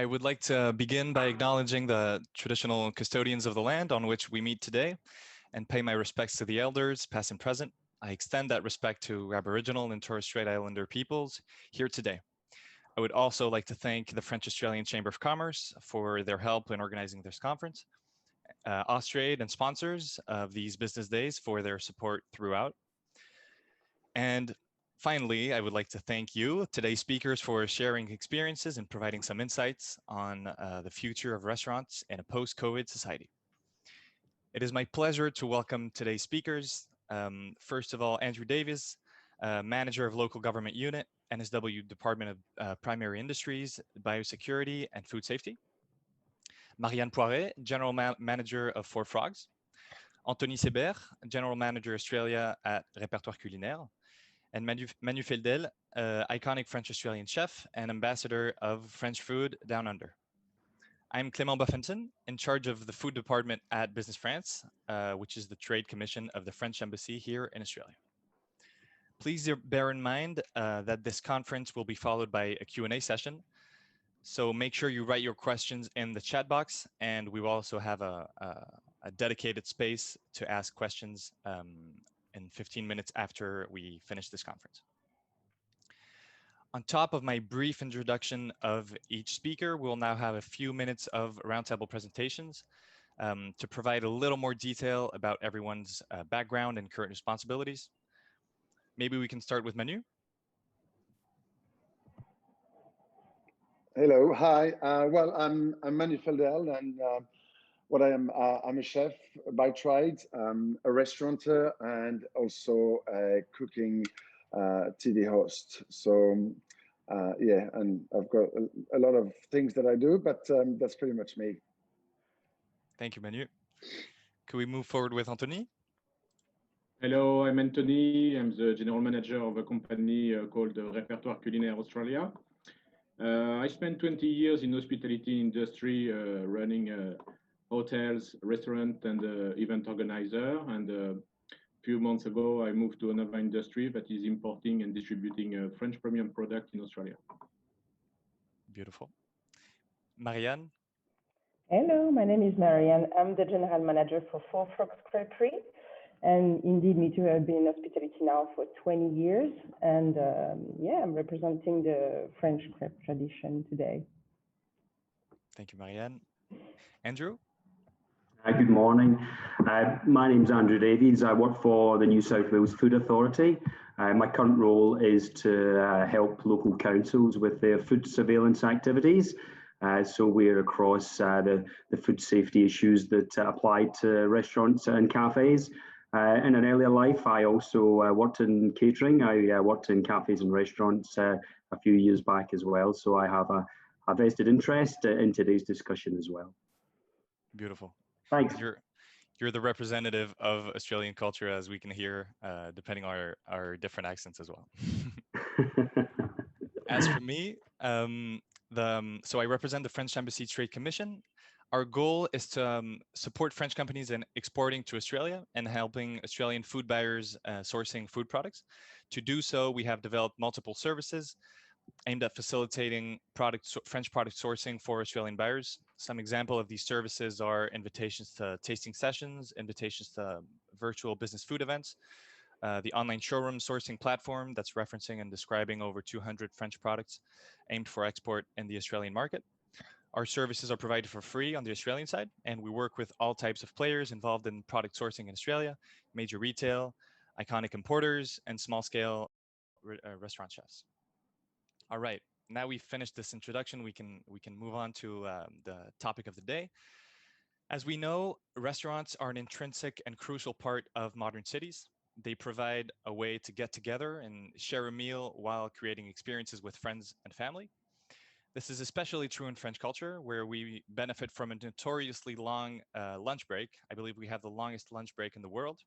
I would like to begin by acknowledging the traditional custodians of the land on which we meet today and pay my respects to the elders, past and present. I extend that respect to Aboriginal and Torres Strait Islander peoples here today. I would also like to thank the French-Australian Chamber of Commerce for their help in organizing this conference, Austrade and sponsors of these business days for their support throughout. And finally, I would like to thank you, today's speakers, for sharing experiences and providing some insights on the future of restaurants in a post-COVID society. It is my pleasure to welcome today's speakers. First of all, Andrew Davies, Manager of Local Government Unit, NSW Department of Primary Industries, Biosecurity and Food Safety. Marianne Poiret, General Manager of Four Frogs. Anthony Sebert, General Manager Australia at Répertoire Culinaire. And Manu Feldel, iconic French-Australian chef and ambassador of French food down under. I'm Clément Buffington, in charge of the food department at Business France, which is the trade commission of the French embassy here in Australia. Please bear in mind that this conference will be followed by a Q&A session. So make sure you write your questions in the chat box, and we will also have a dedicated space to ask questions in 15 minutes after we finish this conference. On top of my brief introduction of each speaker, we'll now have a few minutes of roundtable presentations to provide a little more detail about everyone's background and current responsibilities. Maybe we can start with Manu. Hello, hi. Well, I'm Manu Feldel, and what I'm a chef by trade, a restaurateur, and also a cooking TV host. So yeah, and I've got a lot of things that I do, but that's pretty much me. Thank you, Manu. Can we move forward with Anthony? Hello, I'm Anthony. I'm the general manager of a company called Répertoire Culinaire Australia. I spent 20 years in hospitality industry running hotels, restaurant, and event organizer. And a few months ago, I moved to another industry that is importing and distributing French premium product in Australia. Beautiful. Marianne? Hello, my name is Marianne. I'm the general manager for Four Frogs Creperie. And indeed, me too, I've been in hospitality now for 20 years. And yeah, I'm representing the French crepe tradition today. Thank you, Marianne. Andrew? Hi, good morning. My name's Andrew Davies. I work for the New South Wales Food Authority. My current role is to help local councils with their food surveillance activities. So we're across the food safety issues that apply to restaurants and cafes. In an earlier life, I also worked in catering. I worked in cafes and restaurants a few years back as well. So I have a vested interest in today's discussion as well. Beautiful. Thanks. You're the representative of Australian culture, as we can hear, depending on our different accents as well. As for me, so I represent the French Embassy Trade Commission. Our goal is to support French companies in exporting to Australia and helping Australian food buyers sourcing food products. To do so, we have developed multiple services aimed at facilitating French product sourcing for Australian buyers. Some example of these services are invitations to tasting sessions, invitations to virtual business food events, the online showroom sourcing platform that's referencing and describing over 200 French products aimed for export in the Australian market. Our services are provided for free on the Australian side, and we work with all types of players involved in product sourcing in Australia, major retail, iconic importers, and small-scale restaurant chefs. All right, now we've finished this introduction, we can move on to the topic of the day. As we know, restaurants are an intrinsic and crucial part of modern cities. They provide a way to get together and share a meal while creating experiences with friends and family. This is especially true in French culture, where we benefit from a notoriously long lunch break. I believe we have the longest lunch break in the world,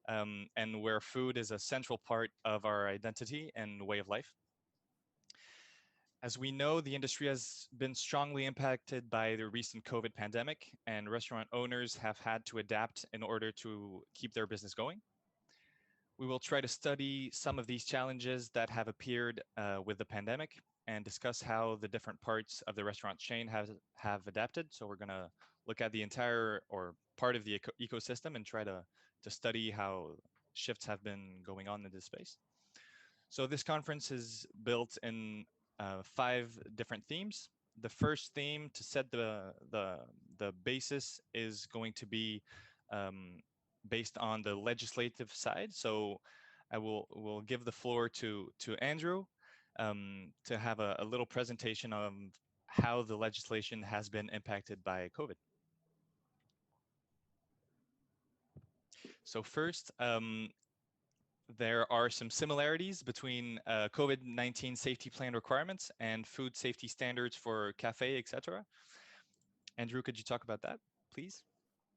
and where food is a central part of our identity and way of life. As we know, the industry has been strongly impacted by the recent COVID pandemic, and restaurant owners have had to adapt in order to keep their business going. We will try to study some of these challenges that have appeared with the pandemic and discuss how the different parts of the restaurant chain have adapted. So we're going to look at the entire or part of the ecosystem and try to study how shifts have been going on in this space. So this conference is built in 5 different themes. The first theme, to set the basis, is going to be based on the legislative side. So I will give the floor to Andrew to have a little presentation of how the legislation has been impacted by COVID. So first, there are some similarities between COVID-19 safety plan requirements and food safety standards for cafe, etc. Andrew, could you talk about that, please?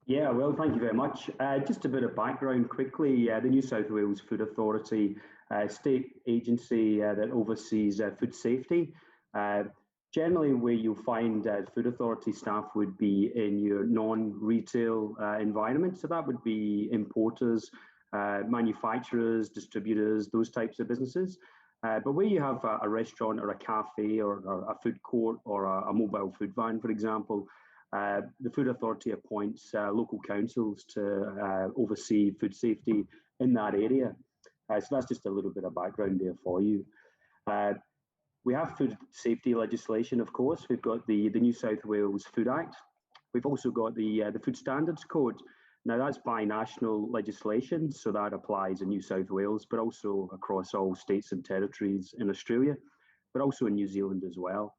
Yeah, well, thank you very much. Just a bit of background quickly. The New South Wales Food Authority, state agency that oversees food safety. Generally, where you'll find Food Authority staff would be in your non-retail environment. So that would be importers, manufacturers, distributors, those types of businesses. But where you have a restaurant or a cafe or a food court or a mobile food van, for example, the Food Authority appoints local councils to oversee food safety in that area. So that's just a little bit of background there for you. We have food safety legislation, of course. We've got the New South Wales Food Act. We've also got the Food Standards Code. Now that's bi-national legislation, so that applies in New South Wales, but also across all states and territories in Australia, but also in New Zealand as well.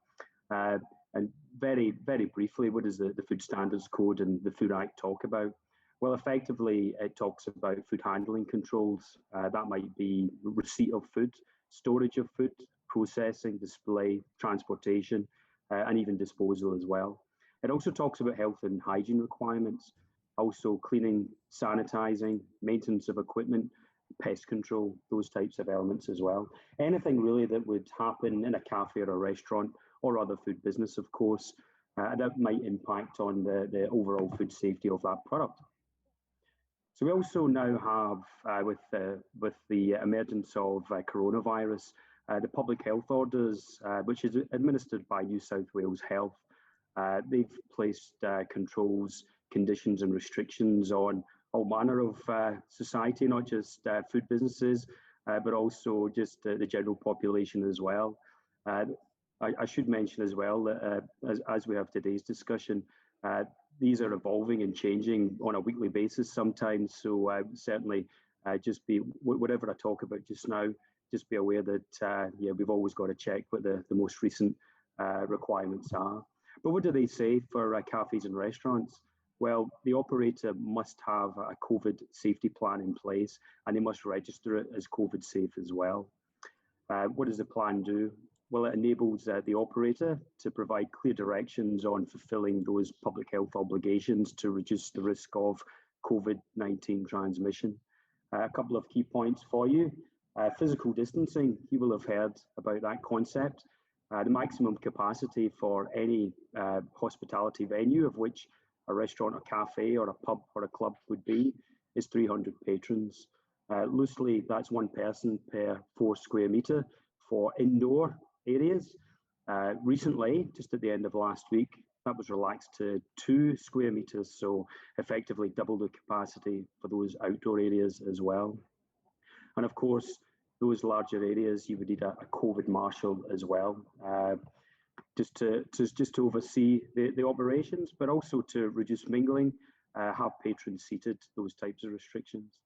And very, very briefly, what does the Food Standards Code and the Food Act talk about? Well, effectively, it talks about food handling controls. That might be receipt of food, storage of food, processing, display, transportation, and even disposal as well. It also talks about health and hygiene requirements, also cleaning, sanitizing, maintenance of equipment, pest control, those types of elements as well. Anything really that would happen in a cafe or a restaurant or other food business, of course, that might impact on the overall food safety of that product. So we also now have, with the emergence of coronavirus, the public health orders, which is administered by New South Wales Health. They've placed controls, conditions and restrictions on all manner of society, not just food businesses, but also just the general population as well. I should mention as well that as we have today's discussion, these are evolving and changing on a weekly basis sometimes. So certainly just be, whatever I talk about just now, just be aware that yeah, we've always got to check what the most recent requirements are. But what do they say for cafes and restaurants? Well, the operator must have a COVID safety plan in place, and they must register it as COVID safe as well. What does the plan do? Well, it enables the operator to provide clear directions on fulfilling those public health obligations to reduce the risk of COVID-19 transmission. A couple of key points for you. Physical distancing, you will have heard about that concept. The maximum capacity for any hospitality venue, of which a restaurant, a cafe, or a pub or a club would be, is 300 patrons. Loosely, that's 1 person per 4 square metre for indoor areas. Recently, just at the end of last week, that was relaxed to 2 square metres, so effectively double the capacity for those outdoor areas as well. And of course, those larger areas, you would need a COVID marshal as well, just to oversee the operations, but also to reduce mingling, have patrons seated, those types of restrictions.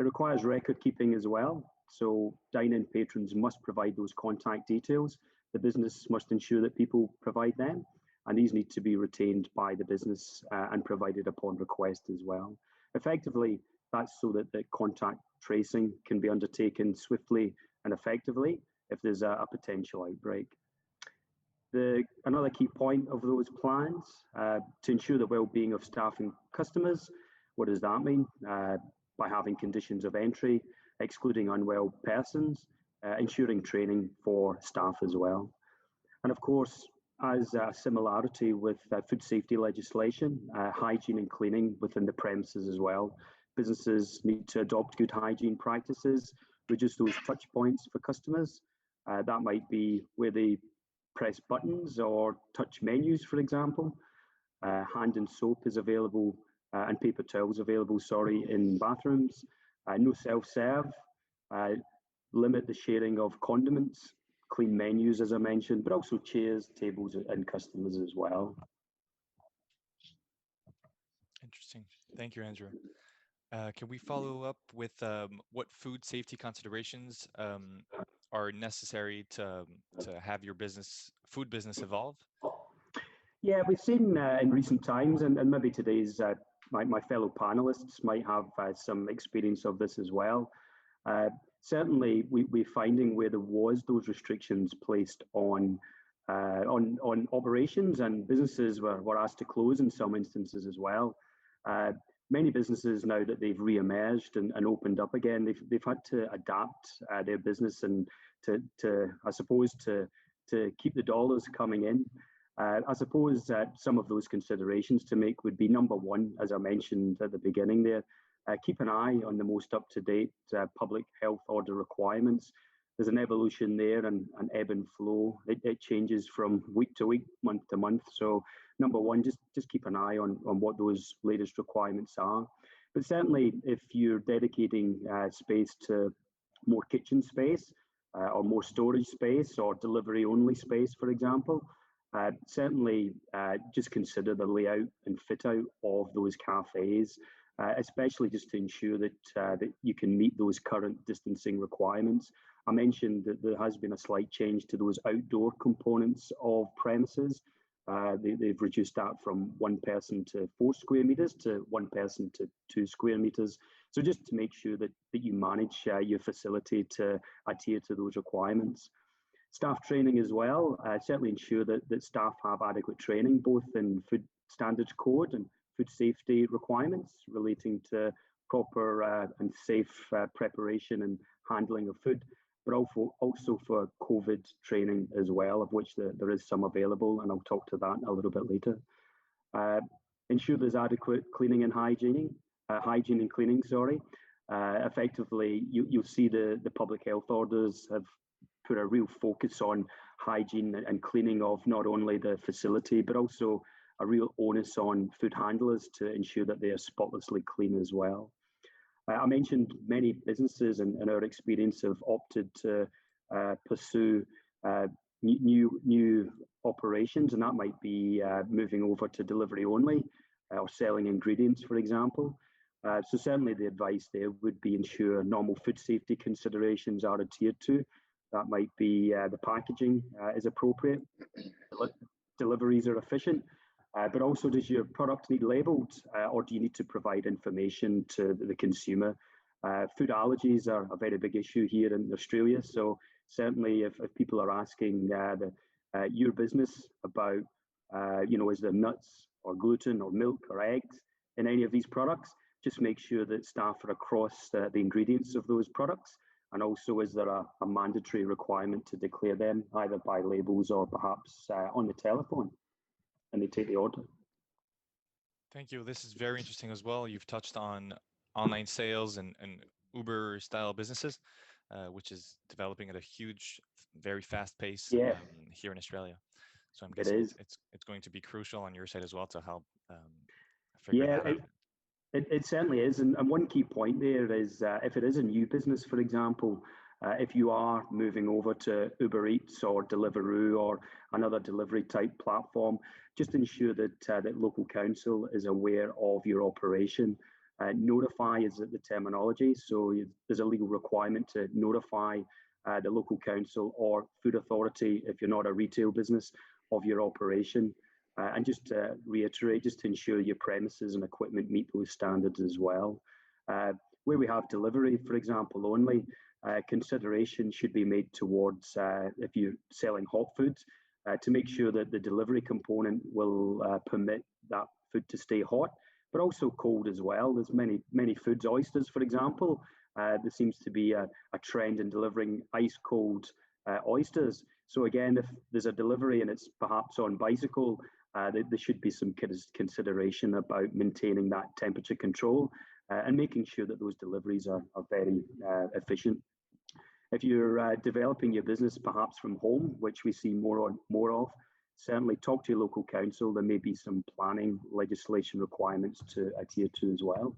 It requires record keeping as well. So dine-in patrons must provide those contact details. The business must ensure that people provide them, and these need to be retained by the business and provided upon request as well. Effectively, that's so that the contact tracing can be undertaken swiftly and effectively if there's a potential outbreak. Another key point of those plans, to ensure the well-being of staff and customers. What does that mean? By having conditions of entry, excluding unwell persons, ensuring training for staff as well. And of course, as a similarity with food safety legislation, hygiene and cleaning within the premises as well. Businesses need to adopt good hygiene practices, reduce those touch points for customers. That might be where they press buttons or touch menus, for example. Hand and soap is available, and paper towels available, sorry, in bathrooms. No self-serve. Limit the sharing of condiments. Clean menus, as I mentioned, but also chairs, tables, and customers as well. Interesting. Thank you, Andrew. Can we follow up with what food safety considerations are necessary to have your food business evolve? Yeah, we've seen in recent times, and maybe today's my fellow panelists might have some experience of this as well. Certainly, we're finding where there was those restrictions placed on operations, and businesses were asked to close in some instances as well. Many businesses, now that they've re-emerged and opened up again, they've had to adapt their business and to I suppose to keep the dollars coming in. I suppose that some of those considerations to make would be, number one, as I mentioned at the beginning there, keep an eye on the most up-to-date public health order requirements. There's an evolution there and an ebb and flow. It changes from week to week, month to month. So number one, just keep an eye on what those latest requirements are. But certainly if you're dedicating space to more kitchen space or more storage space or delivery only space, for example, certainly just consider the layout and fit out of those cafes, especially just to ensure that that you can meet those current distancing requirements. I mentioned that there has been a slight change to those outdoor components of premises. They've reduced that from 1 person to 4 square meters to 1 person to 2 square meters. So just to make sure that you manage your facility to adhere to those requirements. Staff training as well, certainly ensure that staff have adequate training, both in food standards code and food safety requirements relating to proper and safe preparation and handling of food, but also for COVID training as well, of which there is some available, and I'll talk to that a little bit later. Ensure there's adequate cleaning and hygiene and cleaning, sorry. Effectively, you'll see the public health orders have put a real focus on hygiene and cleaning of not only the facility, but also a real onus on food handlers to ensure that they are spotlessly clean as well. I mentioned many businesses in our experience have opted to pursue new operations, and that might be moving over to delivery only or selling ingredients, for example. So certainly the advice there would be ensure normal food safety considerations are adhered to. That might be the packaging is appropriate, deliveries are efficient, but also does your product need labelled or do you need to provide information to the consumer? Food allergies are a very big issue here in Australia, so certainly if people are asking your business about, is there nuts or gluten or milk or eggs in any of these products, just make sure that staff are across the ingredients of those products. And also, is there a mandatory requirement to declare them either by labels or perhaps on the telephone, and they take the order? Thank you. This is very interesting as well. You've touched on online sales and Uber style businesses, which is developing at a huge, very fast pace here in Australia. So I'm guessing it's going to be crucial on your side as well to help figure that out. It certainly is. And one key point there is if it is a new business, for example, if you are moving over to Uber Eats or Deliveroo or another delivery type platform, just ensure that that local council is aware of your operation. Notify is the terminology. So there's a legal requirement to notify the local council or food authority if you're not a retail business of your operation. And just to reiterate, just to ensure your premises and equipment meet those standards as well. Where we have delivery, for example, only, consideration should be made towards, if you're selling hot foods, to make sure that the delivery component will permit that food to stay hot, but also cold as well. There's many foods, oysters, for example. There seems to be a trend in delivering ice cold oysters. So again, if there's a delivery and it's perhaps on bicycle, there should be some consideration about maintaining that temperature control and making sure that those deliveries are very efficient. If you're developing your business perhaps from home, which we see more of, certainly talk to your local council. There may be some planning legislation requirements to adhere to as well.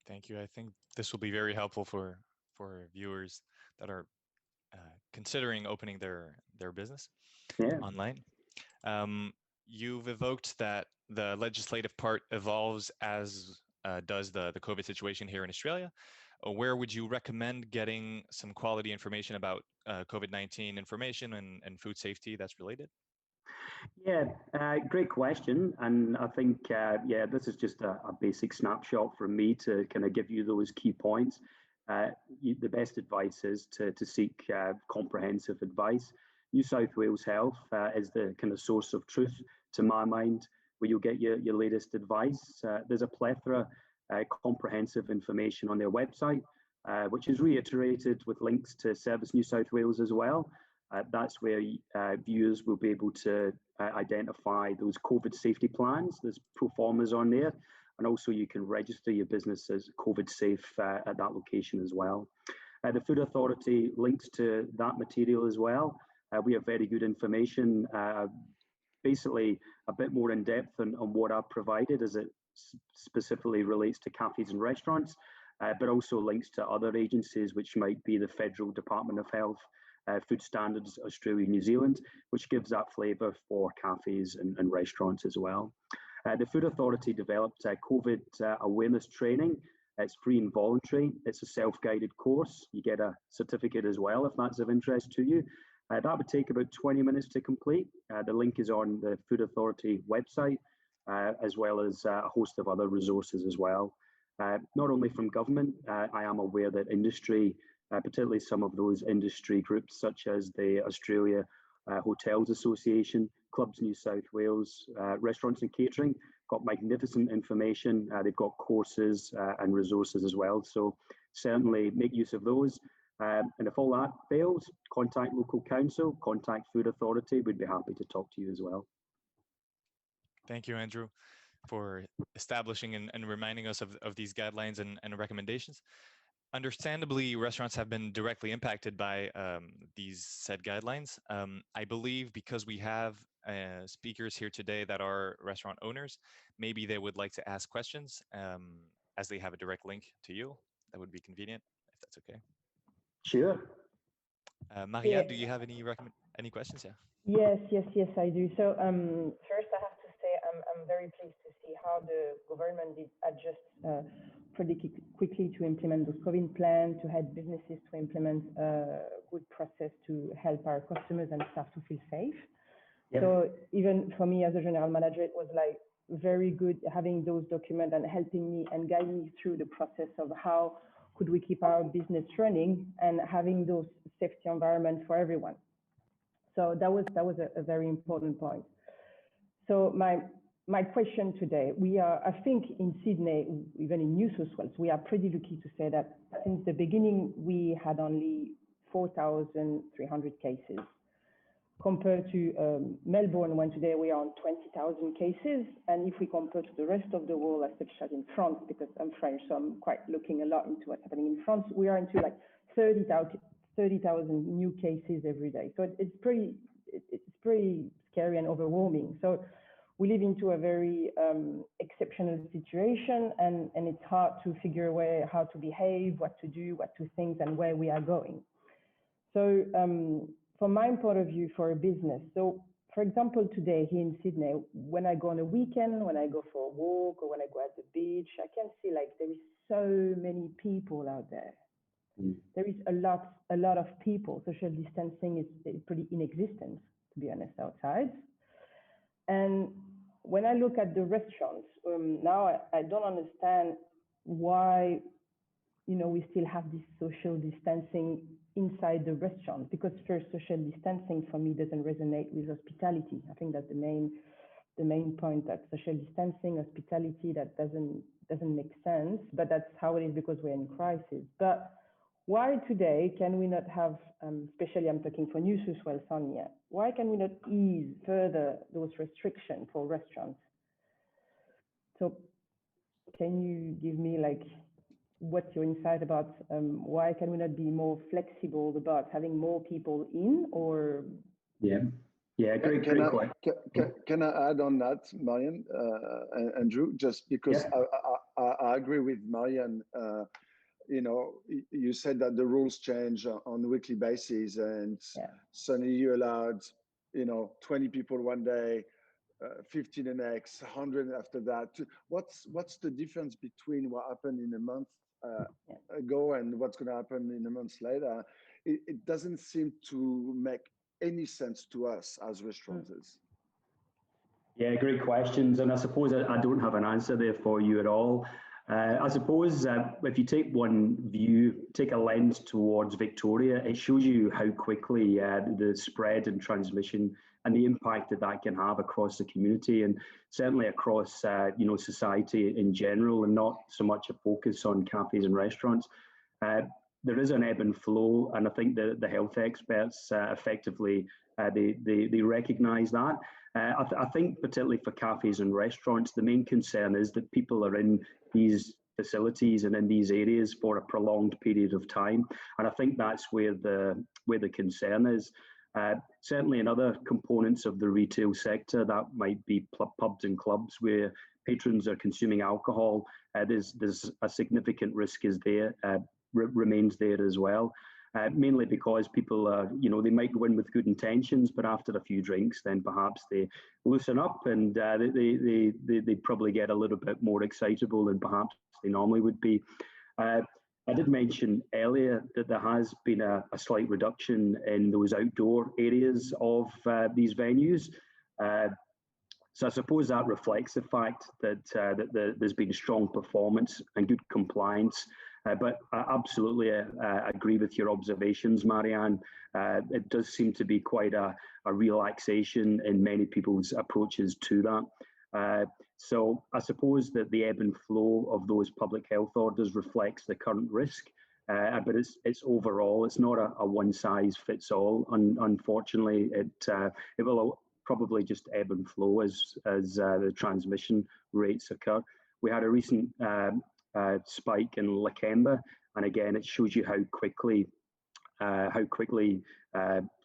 Thank you. I think this will be very helpful for viewers that are considering opening their business online. You've evoked that the legislative part evolves as does the COVID situation here in Australia. Where would you recommend getting some quality information about COVID-19 information and food safety that's related? Yeah, great question. And I think, this is just a basic snapshot from me to kind of give you those key points. The best advice is to seek comprehensive advice. New South Wales Health is the kind of source of truth, to my mind, where you'll get your latest advice. There's a plethora comprehensive information on their website, which is reiterated with links to Service New South Wales as well. That's where viewers will be able to identify those COVID safety plans. There's pro formas on there, and also you can register your business as COVID safe at that location as well. The Food Authority links to that material as well. We have very good information, basically a bit more in depth on what I've provided as it specifically relates to cafes and restaurants, but also links to other agencies, which might be the Federal Department of Health, Food Standards Australia, New Zealand, which gives that flavour for cafes and restaurants as well. The Food Authority developed COVID awareness training. It's free and voluntary. It's a self-guided course. You get a certificate as well if that's of interest to you. That would take about 20 minutes to complete. The link is on the Food Authority website, as well as a host of other resources as well. Not only from government, I am aware that industry, particularly some of those industry groups such as the Australia Hotels Association, Clubs New South Wales, Restaurants and Catering, got magnificent information. They've got courses and resources as well. So certainly make use of those. And if all that fails, contact local council, contact Food Authority. We'd be happy to talk to you as well. Thank you, Andrew, for establishing and reminding us of these guidelines and recommendations. Understandably, restaurants have been directly impacted by these said guidelines. I believe because we have speakers here today that are restaurant owners, maybe they would like to ask questions as they have a direct link to you. That would be convenient, if that's okay. Sure. Marianne, do you have any questions? Yeah. Yes, I do. So first I have to say I'm very pleased to see how the government did adjust pretty quickly to implement those COVID plans, to help businesses to implement a good process to help our customers and staff to feel safe. Yep. So even for me as a general manager, it was like very good having those documents and helping me and guiding me through the process of how could we keep our business running and having those safety environments for everyone. So that was a very important point. So my question today, we are, I think in Sydney, even in New South Wales, we are pretty lucky to say that since the beginning, we had only 4,300 cases compared to Melbourne, when today we are on 20,000 cases. And if we compare to the rest of the world, such as in France, because I'm French, so I'm quite looking a lot into what's happening in France, we are into like 30,000 new cases every day. So it's pretty scary and overwhelming. So we live into a very exceptional situation, and it's hard to figure a way how to behave, what to do, what to think, and where we are going. So from my point of view for a business, so for example, today here in Sydney, when I go on a weekend, when I go for a walk or when I go at the beach, I can see like there is so many people out there. There is a lot of people. Social distancing is pretty inexistent, to be honest, outside. And when I look at the restaurants, now I don't understand why, we still have this social distancing inside the restaurant, because first, social distancing for me doesn't resonate with hospitality. I think that's the main point, that social distancing, hospitality, that doesn't make sense, but that's how it is because we're in crisis. But why today can we not have, especially I'm talking for New South Wales only, why can we not ease further those restrictions for restaurants? So can you give me like what's your insight about why can we not be more flexible about having more people in, or? Yeah, great question. Can I add on that, Marianne and Andrew? Just because I agree with Marianne. You know, you said that the rules change on a weekly basis, and suddenly you allowed, 20 people one day, 50 the next, 100 after that. What's the difference between what happened in a month ago and what's going to happen in a month later? It doesn't seem to make any sense to us as restaurateurs. Yeah, great questions. And I suppose I don't have an answer there for you at all. I suppose if you take one view, take a lens towards Victoria, it shows you how quickly the spread and transmission and the impact that can have across the community, and certainly across society in general, and not so much a focus on cafes and restaurants. There is an ebb and flow, and I think the health experts effectively they recognise that. I think particularly for cafes and restaurants, the main concern is that people are in these facilities and in these areas for a prolonged period of time, and I think that's where the concern is. Certainly in other components of the retail sector, that might be pubs and clubs where patrons are consuming alcohol. There's a significant risk remains there as well. Mainly because people are, they might go in with good intentions, but after a few drinks, then perhaps they loosen up and they probably get a little bit more excitable than perhaps they normally would be. I did mention earlier that there has been a slight reduction in those outdoor areas of these venues. So I suppose that reflects the fact that there's been strong performance and good compliance. But I absolutely agree with your observations, Marianne. It does seem to be quite a relaxation in many people's approaches to that. So I suppose that the ebb and flow of those public health orders reflects the current risk, but it's overall, it's not a one size fits all. Unfortunately, it will probably just ebb and flow as the transmission rates occur. We had a recent spike in Lakemba, and again, it shows you how quickly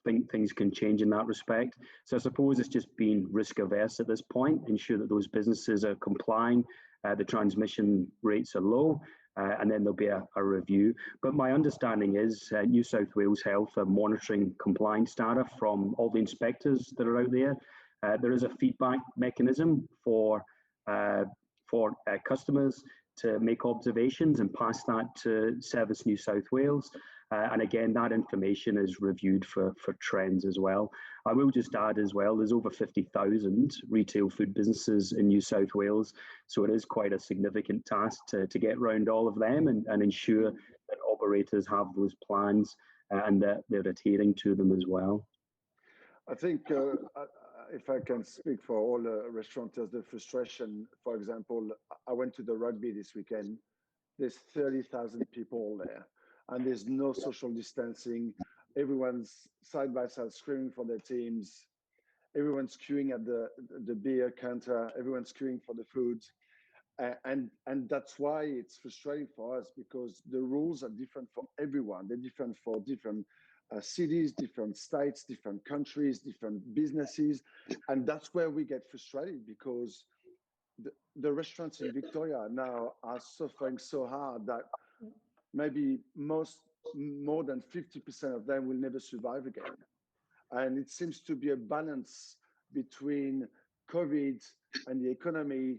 things can change in that respect. So I suppose it's just being risk averse at this point, ensure that those businesses are complying, the transmission rates are low, and then there'll be a review. But my understanding is New South Wales Health are monitoring compliance data from all the inspectors that are out there. There is a feedback mechanism for customers to make observations and pass that to Service New South Wales. And again, that information is reviewed for trends as well. I will just add as well, there's over 50,000 retail food businesses in New South Wales. So it is quite a significant task to get around all of them and ensure that operators have those plans and that they're adhering to them as well. I think if I can speak for all restaurateurs, the frustration, for example, I went to the rugby this weekend. There's 30,000 people there, and there's no social distancing. Everyone's side by side screaming for their teams. Everyone's queuing at the beer counter. Everyone's queuing for the food. And that's why it's frustrating for us, because the rules are different for everyone. They're different for different cities, different states, different countries, different businesses. And that's where we get frustrated, because the restaurants in Victoria now are suffering so hard that maybe more than 50% of them will never survive again. And it seems to be a balance between COVID and the economy,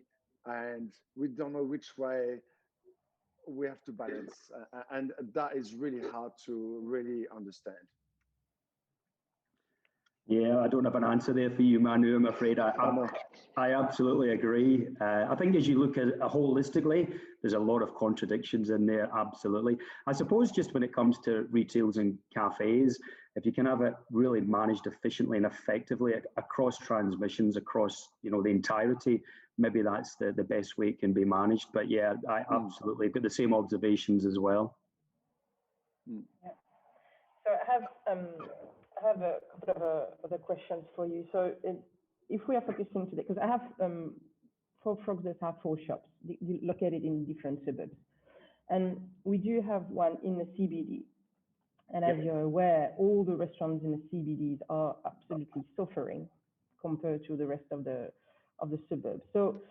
and we don't know which way we have to balance. And that is really hard to really understand. Yeah, I don't have an answer there for you, Manu, I'm afraid. I absolutely agree. I think as you look at it holistically, there's a lot of contradictions in there, absolutely. I suppose just when it comes to retails and cafes, if you can have it really managed efficiently and effectively across transmissions, across the entirety, maybe that's the best way it can be managed. But yeah, I absolutely got the same observations as well. Yeah. So I have a couple of other questions for you. So if we are focusing today, because I have 4 frogs that have 4 shops located in different suburbs. And we do have one in the CBD. And as you're aware, all the restaurants in the CBDs are absolutely suffering compared to the rest of the suburbs. So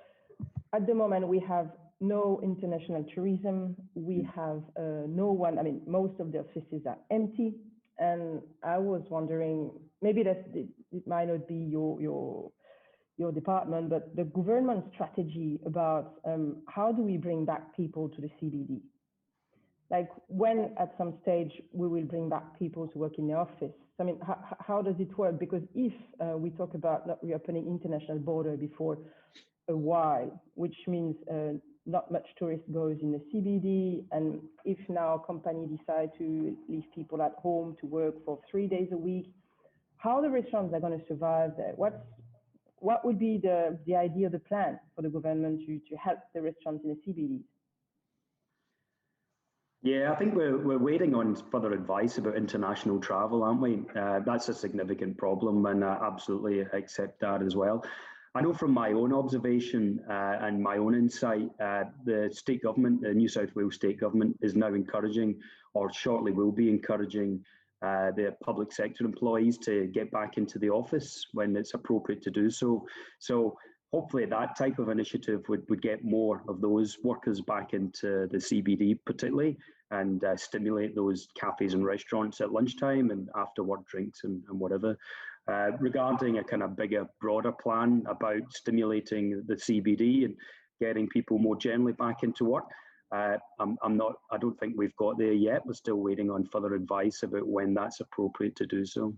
at the moment, we have no international tourism. We have no one, I mean, most of the offices are empty. And I was wondering, maybe that it might not be your department, but the government strategy about how do we bring back people to the CBD? Like when at some stage we will bring back people to work in the office. I mean, how does it work? Because if we talk about not reopening international border before a while, which means not much tourist goes in the CBD, and if now companies decide to leave people at home to work for 3 days a week, how the restaurants are going to survive there? What would be the idea, the plan for the government to help the restaurants in the CBDs? Yeah, I think we're waiting on further advice about international travel, aren't we? That's a significant problem, and I absolutely accept that as well. I know from my own observation and my own insight, the state government, the New South Wales state government, is now encouraging, or shortly will be encouraging, the public sector employees to get back into the office when it's appropriate to do so. So hopefully that type of initiative would get more of those workers back into the CBD particularly, and stimulate those cafes and restaurants at lunchtime and after work drinks and whatever. Regarding a kind of bigger, broader plan about stimulating the CBD and getting people more generally back into work, I don't think we've got there yet. We're still waiting on further advice about when that's appropriate to do so.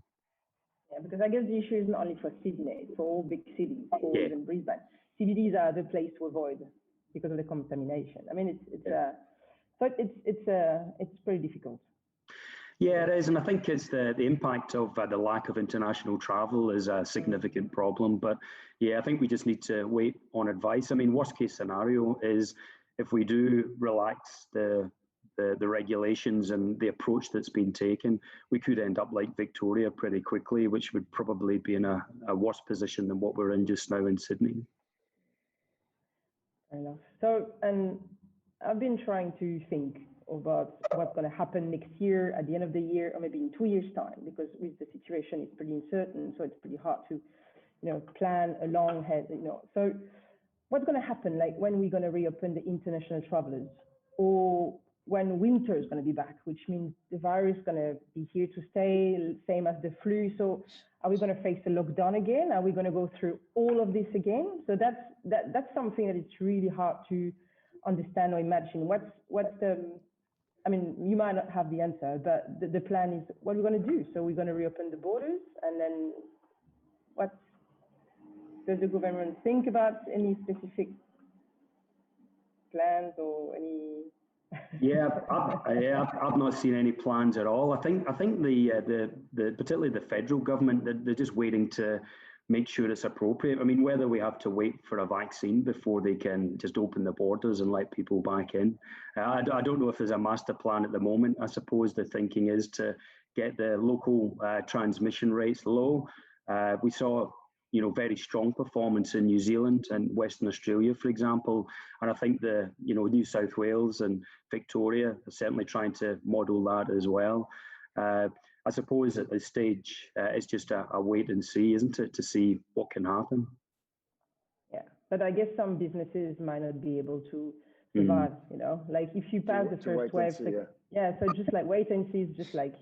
Yeah, because I guess the issue is not only for Sydney, it's for all big cities, for even Brisbane. CBDs are the place to avoid because of the contamination. I mean, it's pretty difficult. Yeah, it is, and I think it's the impact of the lack of international travel is a significant problem. But yeah, I think we just need to wait on advice. I mean, worst case scenario is if we do relax the regulations and the approach that's been taken, we could end up like Victoria pretty quickly, which would probably be in a worse position than what we're in just now in Sydney. Fair enough. So, and I've been trying to think about what's going to happen next year, at the end of the year, or maybe in 2 years' time, because with the situation, it's pretty uncertain, so it's pretty hard to, plan a long ahead, So what's going to happen, like when we're going to reopen the international travelers, or when winter is going to be back, which means the virus is going to be here to stay, same as the flu. So are we going to face a lockdown again? Are we going to go through all of this again? So that's something that it's really hard to understand or imagine. What's the, I mean, you might not have the answer, but the plan is what we're going to do. So we're going to reopen the borders, and then what does the government think about any specific plans or any? I've not seen any plans at all. I think the particularly the federal government, they're just waiting to make sure it's appropriate. I mean, whether we have to wait for a vaccine before they can just open the borders and let people back in. I don't know if there's a master plan at the moment. I suppose the thinking is to get the local transmission rates low. We saw, very strong performance in New Zealand and Western Australia, for example. And I think New South Wales and Victoria are certainly trying to model that as well. I suppose at this stage, it's just a wait and see, isn't it, to see what can happen. Yeah, but I guess some businesses might not be able to survive, like if you pass the first wave. So just like wait and see is just like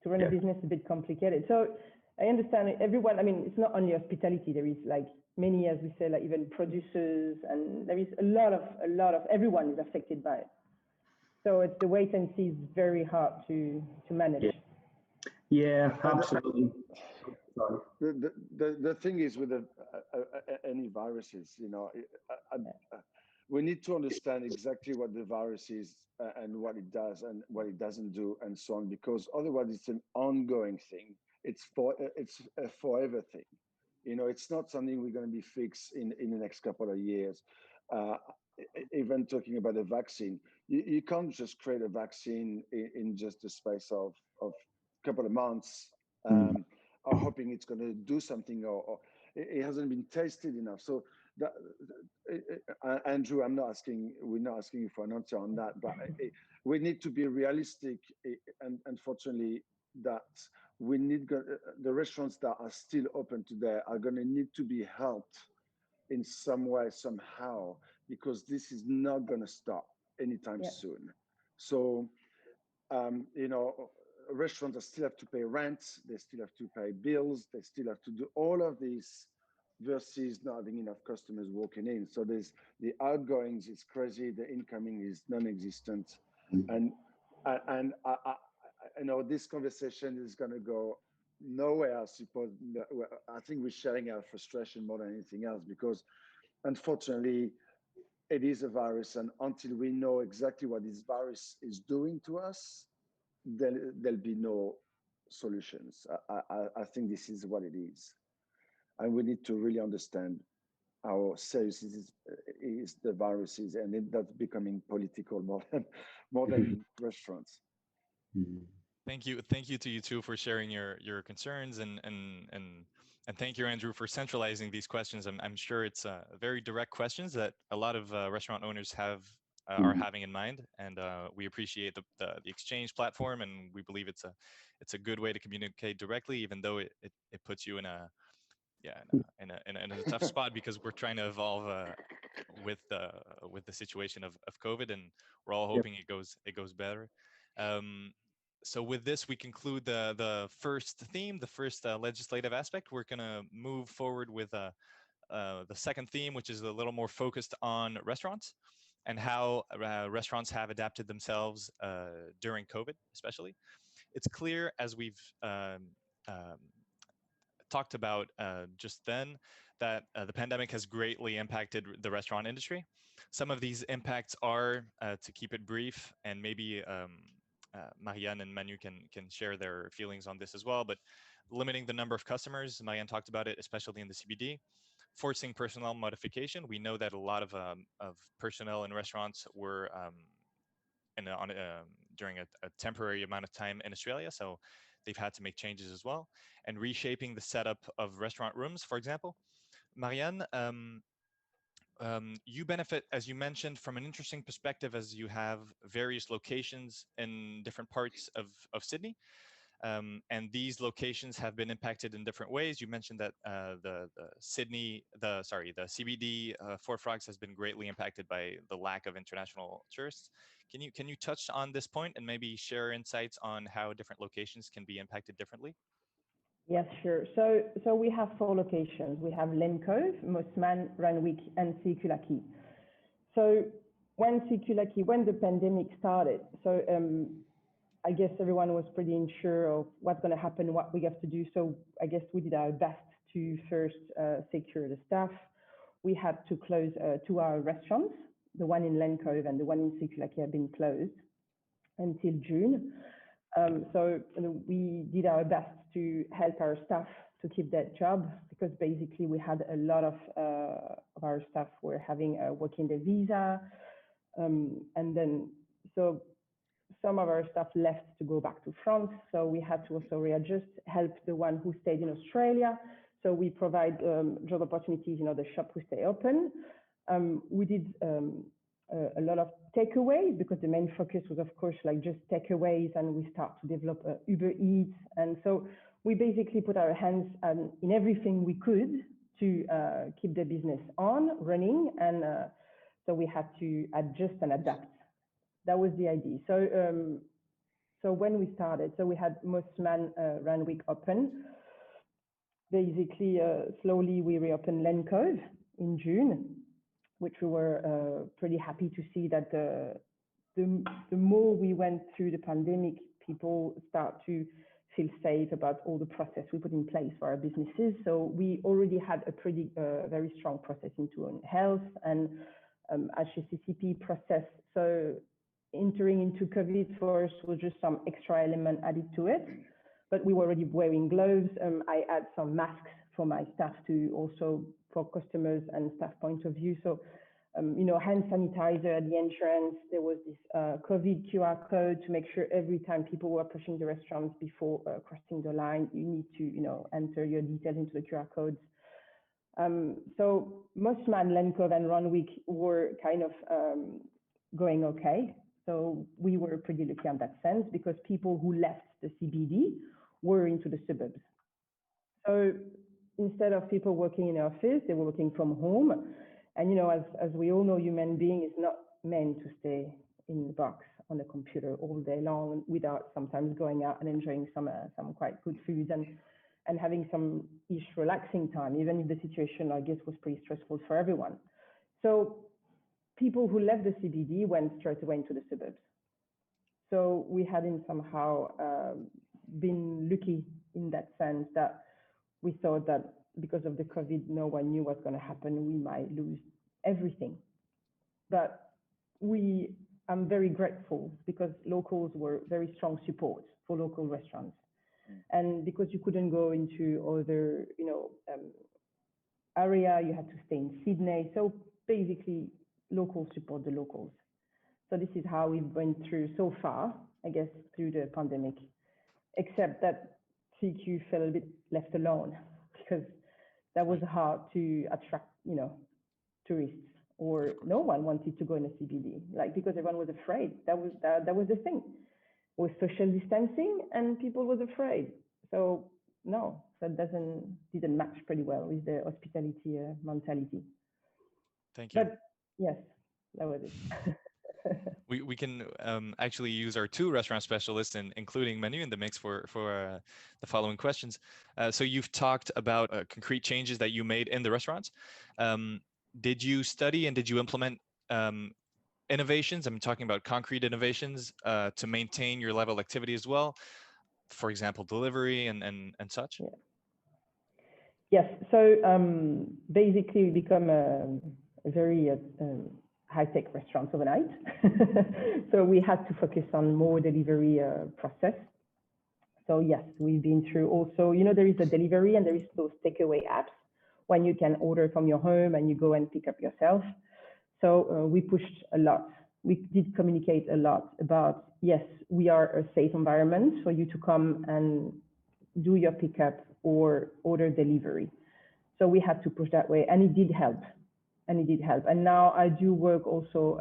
to run a business a bit complicated. So I understand everyone, I mean, it's not only hospitality, there is like many, as we say, like even producers, and there is a lot of, everyone is affected by it. So it's the wait and see is very hard to manage. Yeah, absolutely. The thing is with any viruses, we need to understand exactly what the virus is and what it does and what it doesn't do and so on, because otherwise it's an ongoing thing. It's a forever thing. It's not something we're going to be fixed in the next couple of years. Even talking about a vaccine, you can't just create a vaccine in just the space of a couple of months, or hoping it's going to do something, or it hasn't been tested enough. So Andrew, we're not asking you for an answer on that, but we need to be realistic. And unfortunately, that we need the restaurants that are still open today are going to need to be helped in some way, somehow, because this is not going to stop anytime soon. So, restaurants still have to pay rent, they still have to pay bills, they still have to do all of these versus not having enough customers walking in. So there's the outgoings is crazy, the incoming is non-existent. And I know this conversation is going to go nowhere, I suppose. I think we're sharing our frustration more than anything else, because unfortunately, it is a virus, and until we know exactly what this virus is doing to us, there'll be no solutions. I think this is what it is. And we need to really understand how serious is the virus is, and that's becoming political more than restaurants. Thank you to you two for sharing your concerns, and thank you, Andrew, for centralizing these questions. I'm sure it's very direct questions that a lot of restaurant owners are having in mind, and we appreciate the exchange platform, and we believe it's a good way to communicate directly, even though it puts you in a tough spot, because we're trying to evolve with the situation of COVID, and we're all hoping it goes better. So with this, we conclude the first theme, the first legislative aspect. We're going to move forward with the second theme, which is a little more focused on restaurants and how restaurants have adapted themselves during COVID, especially. It's clear, as we've talked about just then, that the pandemic has greatly impacted the restaurant industry. Some of these impacts are, to keep it brief, and maybe Marianne and Manu can share their feelings on this as well, but limiting the number of customers, Marianne talked about it, especially in the CBD, forcing personnel modification. We know that a lot of personnel in restaurants were during a temporary amount of time in Australia, so they've had to make changes as well, and reshaping the setup of restaurant rooms, for example. Marianne, you benefit, as you mentioned, from an interesting perspective, as you have various locations in different parts of Sydney. And these locations have been impacted in different ways. You mentioned that the CBD Four Frogs has been greatly impacted by the lack of international tourists. Can you touch on this point and maybe share insights on how different locations can be impacted differently? Yes, sure. So we have 4 locations. We have Lane Cove, Mossman, Randwick, and Circular Quay. So when the pandemic started, so I guess everyone was pretty unsure of what's going to happen, what we have to do. So I guess we did our best to first secure the staff. We had to close 2 of our restaurants. The one in Lane Cove and the one in Circular Quay have been closed until June. So we did our best to help our staff to keep that job, because basically we had a lot of our staff were having a working visa. And then, so some of our staff left to go back to France. So we had to also readjust, help the one who stayed in Australia. So we provide job opportunities, the shop who stay open. We did a lot of takeaways, because the main focus was, of course, like just takeaways, and we start to develop Uber Eats. And so we basically put our hands in everything we could to keep the business running. And so we had to adjust and adapt. That was the idea. So so when we started, so we had Mossman, Randwick open. Basically, slowly we reopened Lane Cove in June, which we were pretty happy to see that the more we went through the pandemic, people start to feel safe about all the process we put in place for our businesses. So we already had a pretty very strong process into health and HACCP process. So entering into COVID for us was just some extra element added to it, but we were already wearing gloves. I had some masks for my staff to also, for customers and staff point of view. So, hand sanitizer at the entrance. There was this COVID QR code to make sure every time people were approaching the restaurants before crossing the line, you need to, enter your details into the QR codes. So Mossman, Land Cove, and Ronwick were kind of going okay. So we were pretty lucky in that sense because people who left the CBD were into the suburbs. So instead of people working in the office, they were working from home. And, you know, as we all know, human being is not meant to stay in the box on the computer all day long without sometimes going out and enjoying some quite good food and having some-ish relaxing time, even if the situation, I guess, was pretty stressful for everyone. So people who left the CBD went straight away into the suburbs. So we hadn't somehow been lucky in that sense that we thought that because of the COVID, no one knew what's going to happen. We might lose everything. But I'm very grateful because locals were very strong support for local restaurants. And because you couldn't go into other, you know, area, you had to stay in Sydney. So basically, locals support the locals. So this is how we went through so far, I guess, through the pandemic, except that CQ felt a bit left alone because that was hard to attract, you know, tourists, or no one wanted to go in a CBD, like because everyone was afraid. That was the thing, with social distancing, and people was afraid. So no, that didn't match pretty well with the hospitality mentality. Thank you. But yes, that was it. We can actually use our 2 restaurant specialists, including Manu, in the mix for the following questions. So you've talked about concrete changes that you made in the restaurants. Did you study and did you implement innovations? I'm talking about concrete innovations to maintain your level of activity as well. For example, delivery and such. Yeah. Yes. So basically, we become a very high-tech restaurant overnight. So we had to focus on more delivery process. So yes, we've been through also, you know, there is a delivery and there is those takeaway apps when you can order from your home and you go and pick up yourself. So we pushed a lot. We did communicate a lot about, yes, we are a safe environment for you to come and do your pickup or order delivery. So we had to push that way, and it did help. And now I do work also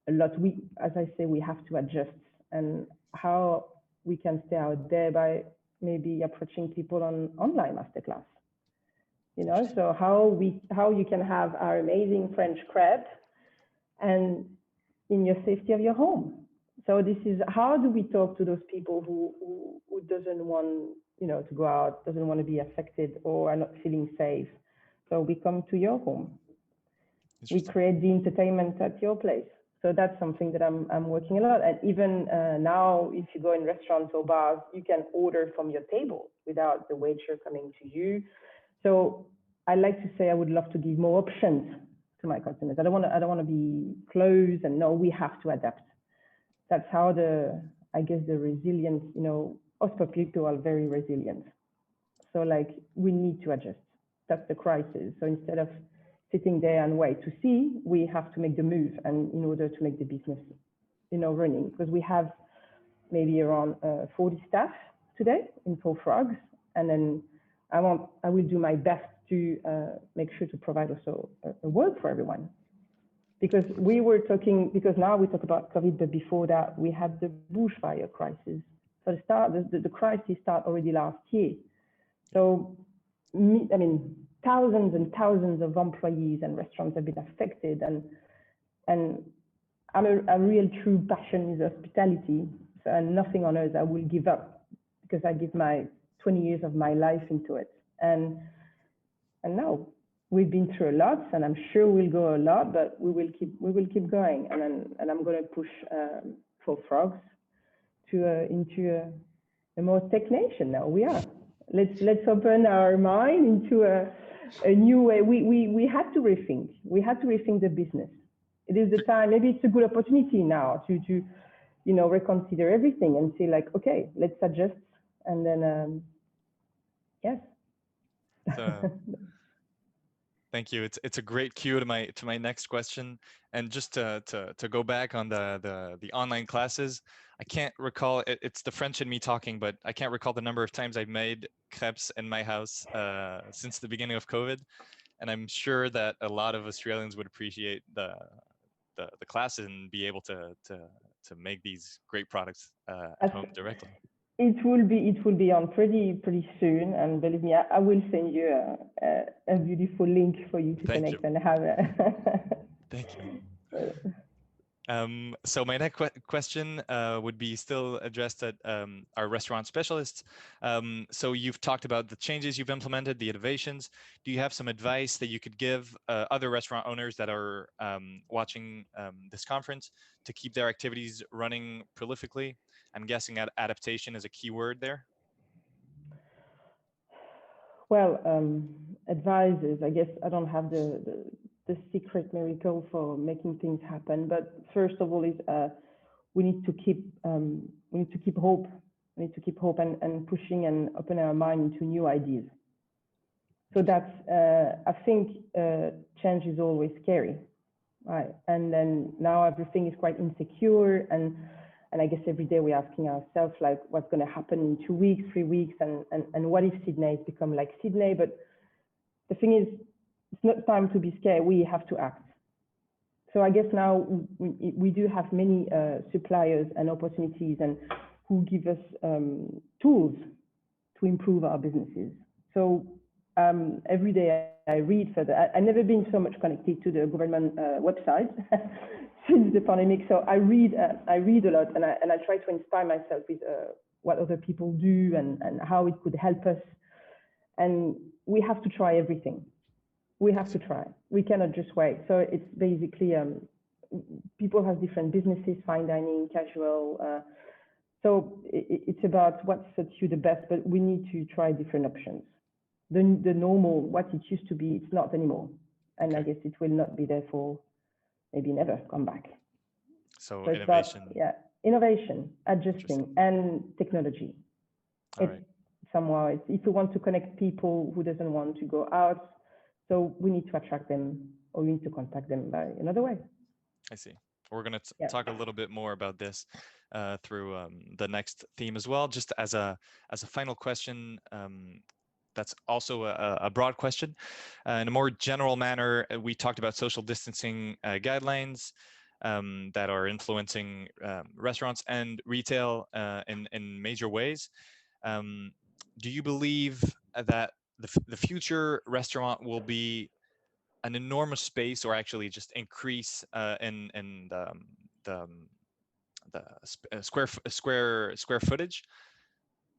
a lot. As I say, we have to adjust, and how we can stay out there by maybe approaching people on online masterclass. You know, so how you can have our amazing French crepe and in your safety of your home. So this is how do we talk to those people who doesn't want, you know, to go out, doesn't want to be affected or are not feeling safe. So we come to your home. We create the entertainment at your place. So that's something that I'm working a lot. And even now, if you go in restaurants or bars, you can order from your table without the waiter coming to you. So I like to say I would love to give more options to my customers. I don't want to be closed, and no, we have to adapt. That's how I guess the resilience, you know, us people are very resilient. So like we need to adjust. That's the crisis. So instead of sitting there and wait to see, we have to make the move, and in order to make the business, you know, running, because we have maybe around 40 staff today in 4 Frogs, and then I will do my best to make sure to provide also a work for everyone. Because now we talk about COVID, but before that we had the bushfire crisis. So the crisis started already last year. So I mean, thousands and thousands of employees and restaurants have been affected, and I'm a real true passion is hospitality. So, and nothing on earth I will give up, because I give my 20 years of my life into it. And now we've been through a lot, and I'm sure we'll go a lot, but we will keep going. And I'm going to push 4 Frogs into a more tech nation. Now we are. Let's open our mind into a new way. We had to rethink. We had to rethink the business. It is the time. Maybe it's a good opportunity now to you know, reconsider everything and say like, okay, let's adjust, and then yes. Thank you. It's a great cue to my next question. And just to go back on the online classes, I can't recall, it's the French in me talking, but I can't recall the number of times I've made crepes in my house since the beginning of COVID. And I'm sure that a lot of Australians would appreciate the classes and be able to make these great products at home directly. It will be on pretty soon, and believe me, I will send you a beautiful link for you to connect and have Thank you. So my next question would be still addressed at our restaurant specialists. So you've talked about the changes you've implemented, the innovations. Do you have some advice that you could give other restaurant owners that are watching this conference to keep their activities running prolifically? I'm guessing adaptation is a key word there. Well, advisors, I guess I don't have the secret miracle for making things happen. But first of all, is we need to keep hope. We need to keep hope and pushing and open our mind into new ideas. So that's I think change is always scary, right? And then now everything is quite insecure, and I guess every day we're asking ourselves, like, what's going to happen in 2 weeks, 3 weeks, and what if Sydney has become like Sydney? But the thing is, it's not time to be scared. We have to act. So I guess now we do have many suppliers and opportunities, and who give us tools to improve our businesses. So every day I read further. I've never been so much connected to the government website since the pandemic. So I read a lot, and I try to inspire myself with what other people do and how it could help us. And we have to try everything. We have to try. We cannot just wait. So it's basically people have different businesses, fine dining, casual. So it's about what suits you the best, but we need to try different options. The normal, what it used to be, it's not anymore. And I guess it will not be there for maybe never come back. So innovation. Innovation, adjusting, and technology. Somehow, if we want to connect people who doesn't want to go out, so we need to attract them, or we need to contact them by another way. I see. We're going to talk a little bit more about this through the next theme as well. Just as a final question, that's also a broad question. In a more general manner, we talked about social distancing guidelines that are influencing restaurants and retail in major ways. Do you believe that the future restaurant will be an enormous space, or actually just increase in the square footage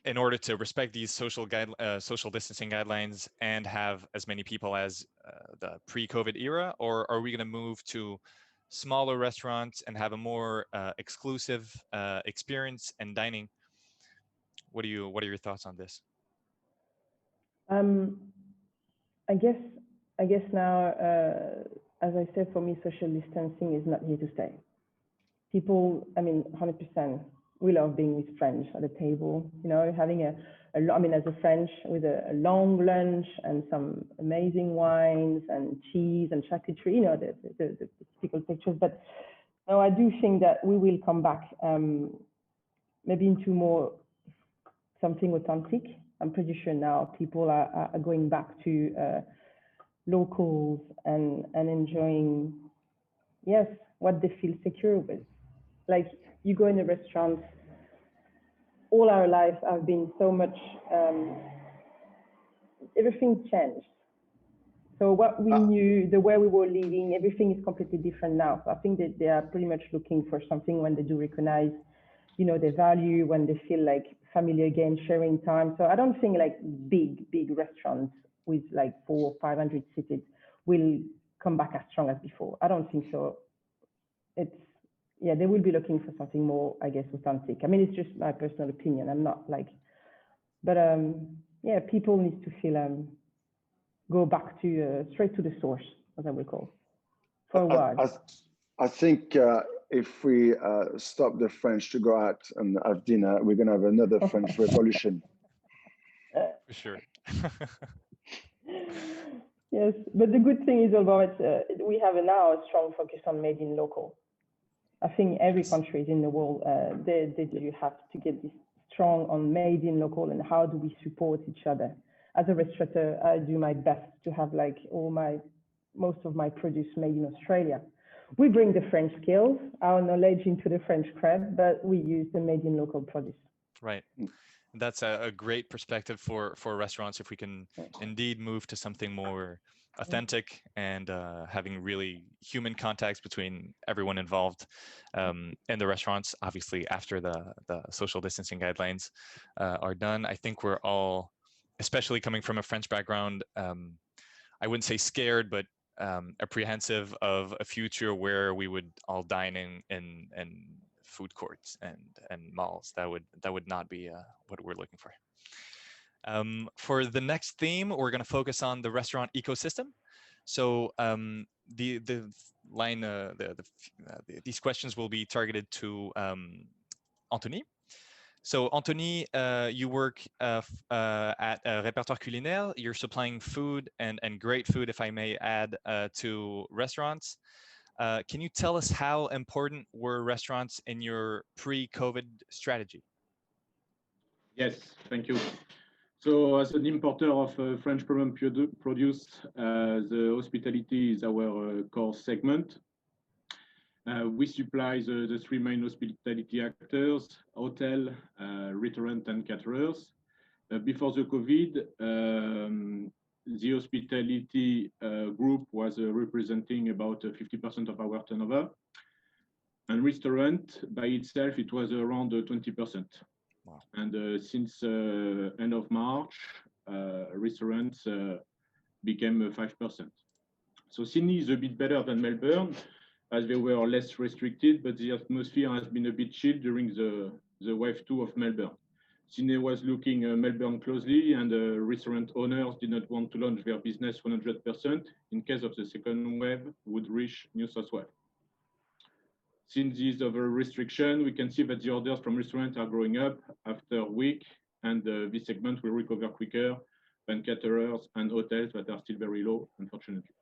in order to respect these social distancing guidelines and have as many people as the pre-COVID era? Or are we going to move to smaller restaurants and have a more exclusive experience and dining? What are your thoughts on this? I guess now, as I said, for me, social distancing is not here to stay. People, 100%, we love being with friends at the table, having as a French, with a long lunch and some amazing wines and cheese and charcuterie, the typical pictures. But no, I do think that we will come back maybe into more something authentic. I'm pretty sure now people are going back to locals and enjoying, what they feel secure with. Like, you go in a restaurant, all our lives have been so much, everything changed. So what we knew, the way we were living, everything is completely different now. So I think that they are pretty much looking for something when they do recognize, their value, when they feel like family again, sharing time. So I don't think like big restaurants with like 400 or 500 seated will come back as strong as before. I don't think so. They will be looking for something more, I guess, authentic. It's just my personal opinion. I'm not like, but people need to feel, go back to straight to the source, as I will call, for a while. I think if we stop the French to go out and have dinner, we're going to have another French Revolution. For sure. Yes, but the good thing is, Albert, we have now a strong focus on made in local. I think every country in the world, they do have to get this strong on made in local, and how do we support each other. As a restaurateur, I do my best to have like most of my produce made in Australia. We bring the French skills, our knowledge into the French crab, but we use the made in local produce. Right. That's a great perspective for restaurants, if we can indeed move to something more authentic and having really human contacts between everyone involved in the restaurants, obviously after the social distancing guidelines are done. I think we're all, especially coming from a French background, I wouldn't say scared, but apprehensive of a future where we would all dine in food courts and malls. That would not be what we're looking for. For the next theme, we're going to focus on the restaurant ecosystem. So the line, these questions will be targeted to Anthony. So Anthony, you work at Répertoire Culinaire. You're supplying food and great food, if I may add, to restaurants. Can you tell us how important were restaurants in your pre-COVID strategy? Yes, thank you. So as an importer of French premium produce, the hospitality is our core segment. We supply the three main hospitality actors: hotel, restaurant, and caterers. Before the COVID, the hospitality group was representing about 50% of our turnover. And restaurant by itself, it was around 20%. Wow. And since end of March, restaurants became 5%. So Sydney is a bit better than Melbourne, as they were less restricted, but the atmosphere has been a bit chilled during the wave 2 of Melbourne. Sydney was looking Melbourne closely, and restaurant owners did not want to launch their business 100% in case of the second wave would reach New South Wales. Since this over restriction, we can see that the orders from restaurants are growing up after a week, and this segment will recover quicker than caterers and hotels that are still very low, unfortunately.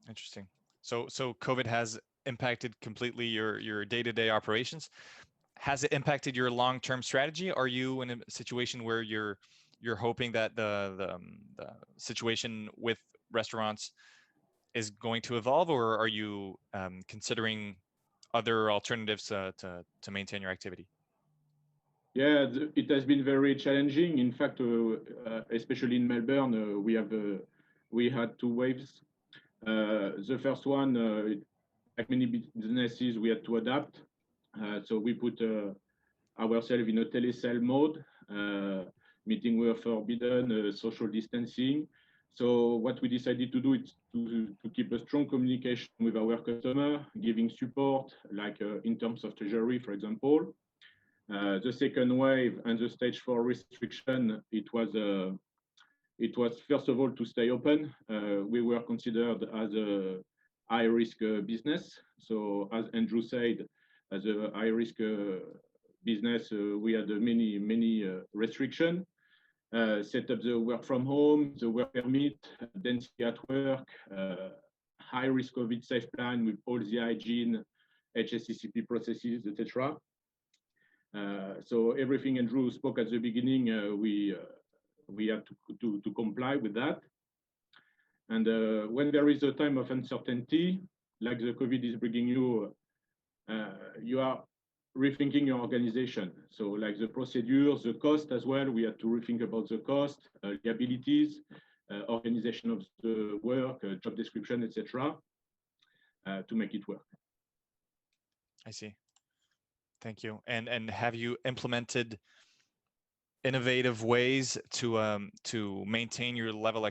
Interesting. So COVID has impacted completely your day-to-day operations. Has it impacted your long-term strategy? Are you in a situation where you're hoping that the situation with restaurants is going to evolve, or are you considering other alternatives to maintain your activity? Yeah, it has been very challenging. In fact, especially in Melbourne, we had 2 waves. The first one, like many businesses, we had to adapt. So we put ourselves in a telesale mode. Meeting were forbidden, social distancing. So what we decided to do is to keep a strong communication with our customer, giving support, like in terms of treasury, for example. The second wave and the stage 4 restriction, it was first of all to stay open. We were considered as a high-risk business. So as Andrew said, as a high-risk business, we had many restrictions. Set up the work from home, the work permit, density at work, high-risk COVID safe plan with all the hygiene, HACCP processes, etc. So everything Andrew spoke at the beginning, we had to comply with that. And when there is a time of uncertainty, like the COVID is bringing you, you are rethinking your organization. So like the procedures, the cost as well, we had to rethink about the cost, liabilities, organization of the work, job description, etc. To make it work. I see. Thank you. And have you implemented innovative ways to maintain your level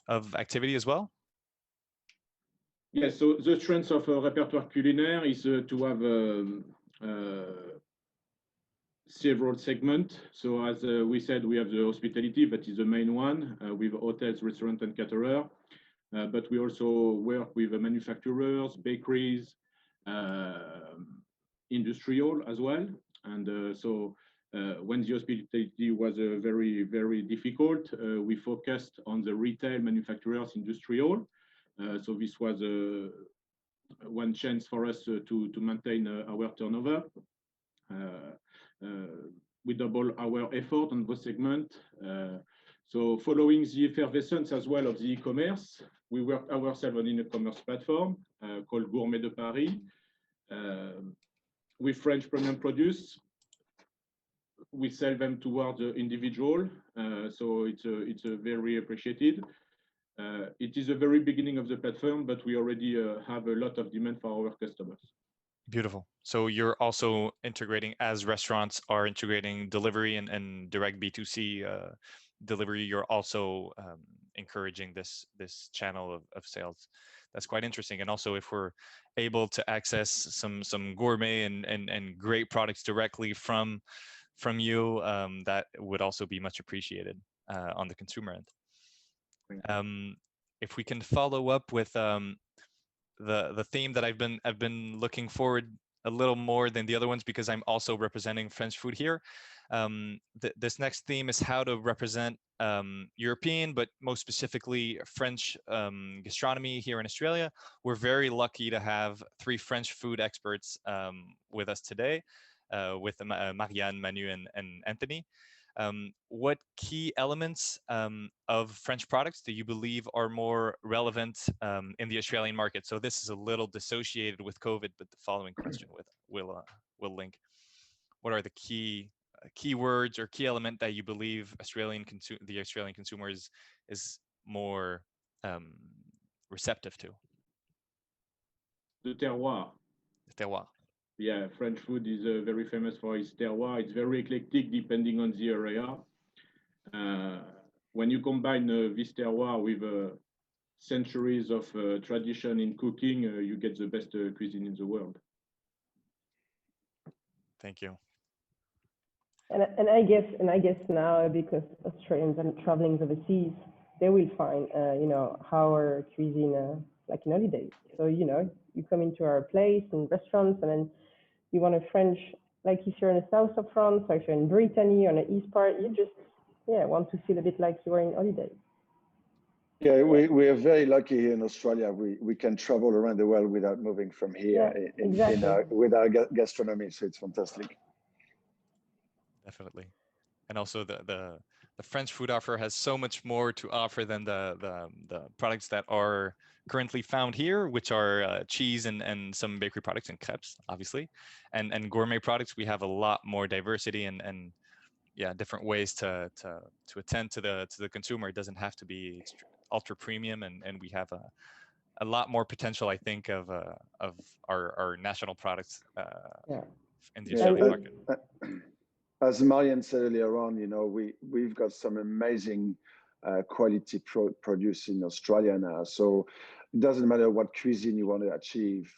of activity as well? Yes, so the strength of Répertoire Culinaire is to have several segments. So as we said, we have the hospitality, that is the main one, with hotels, restaurants, and caterer. But we also work with manufacturers, bakeries, industrial as well. And so when the hospitality was very, very difficult, we focused on the retail, manufacturers, industrial. So this was one chance for us to maintain our turnover. We double our effort on both segments. So following the effervescence as well of the e-commerce, we worked ourselves on an e-commerce platform called Gourmet de Paris with French premium produce. We sell them towards the individual, so it's a very appreciated. It is the very beginning of the platform, but we already have a lot of demand for our customers. Beautiful. So you're also integrating, as restaurants are integrating delivery and direct B2C delivery, you're also encouraging this channel of sales. That's quite interesting. And also, if we're able to access some gourmet and great products directly from you, that would also be much appreciated on the consumer end. If we can follow up with the theme that I've been looking forward a little more than the other ones, because I'm also representing French food here. This next theme is how to represent European, but most specifically French gastronomy here in Australia. We're very lucky to have 3 French food experts with us today, with Marianne, Manu, and Anthony. What key elements of French products do you believe are more relevant in the Australian market? So this is a little dissociated with COVID, but the following question will link. What are the key words or key element that you believe the Australian consumer is more receptive to? The terroir. The terroir. Yeah, French food is very famous for its terroir. It's very eclectic depending on the area. When you combine this terroir with centuries of tradition in cooking, you get the best cuisine in the world. Thank you. And I guess now, because Australians are traveling overseas, they will find our cuisine like in holidays. So you come into our place and restaurants, and then you want a French, like if you're in the south of France, or if you're in Brittany or in the east part, you just want to feel a bit like you're in holiday. Yeah, we are very lucky here in Australia. We can travel around the world without moving from here with our gastronomy. So it's fantastic. Definitely. And also the French food offer has so much more to offer than the products that are currently found here, which are cheese and some bakery products and crepes, obviously, and gourmet products. We have a lot more diversity and different ways to attend to the consumer. It doesn't have to be ultra premium, and we have a lot more potential, I think, of our national products in the Australian market. As Marianne said earlier on, we've got some amazing quality produce in Australia now. So it doesn't matter what cuisine you want to achieve,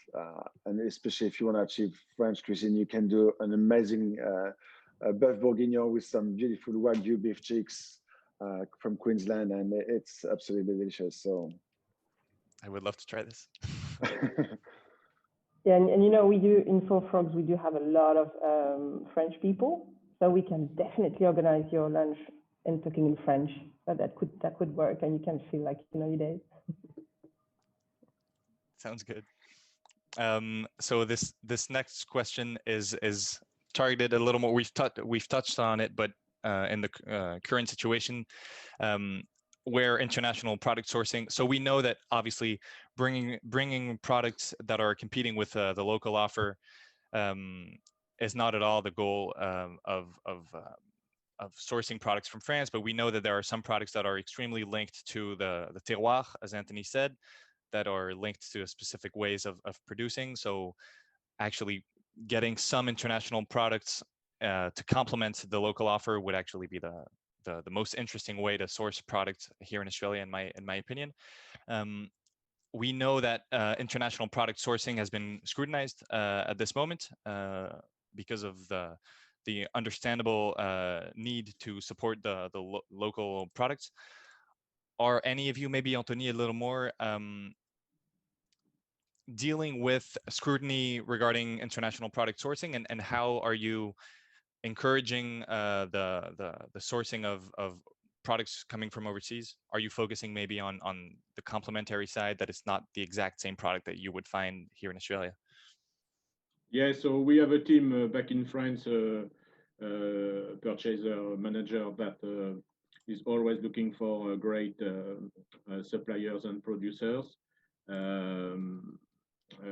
and especially if you want to achieve French cuisine, you can do an amazing bœuf bourguignon with some beautiful Wagyu beef cheeks from Queensland, and it's absolutely delicious. So I would love to try this. Yeah, and we do in Four Frogs, we do have a lot of French people, so we can definitely organize your lunch and talking in French. But that could work, and you can feel like in holidays. Sounds good. So this next question is targeted a little more. We've touched on it, but in the current situation, where international product sourcing. So we know that obviously bringing products that are competing with the local offer is not at all the goal of sourcing products from France. But we know that there are some products that are extremely linked to the terroir, as Anthony said, that are linked to specific ways of producing. So actually getting some international products to complement the local offer would actually be the most interesting way to source products here in Australia, in my opinion. We know that international product sourcing has been scrutinized at this moment because of the understandable need to support the local products. Are any of you, maybe Anthony, a little more dealing with scrutiny regarding international product sourcing, and how are you encouraging the sourcing of products coming from overseas? Are you focusing maybe on the complementary side, that it's not the exact same product that you would find here in Australia? Yeah, so we have a team back in France, purchaser manager that is always looking for great suppliers and producers.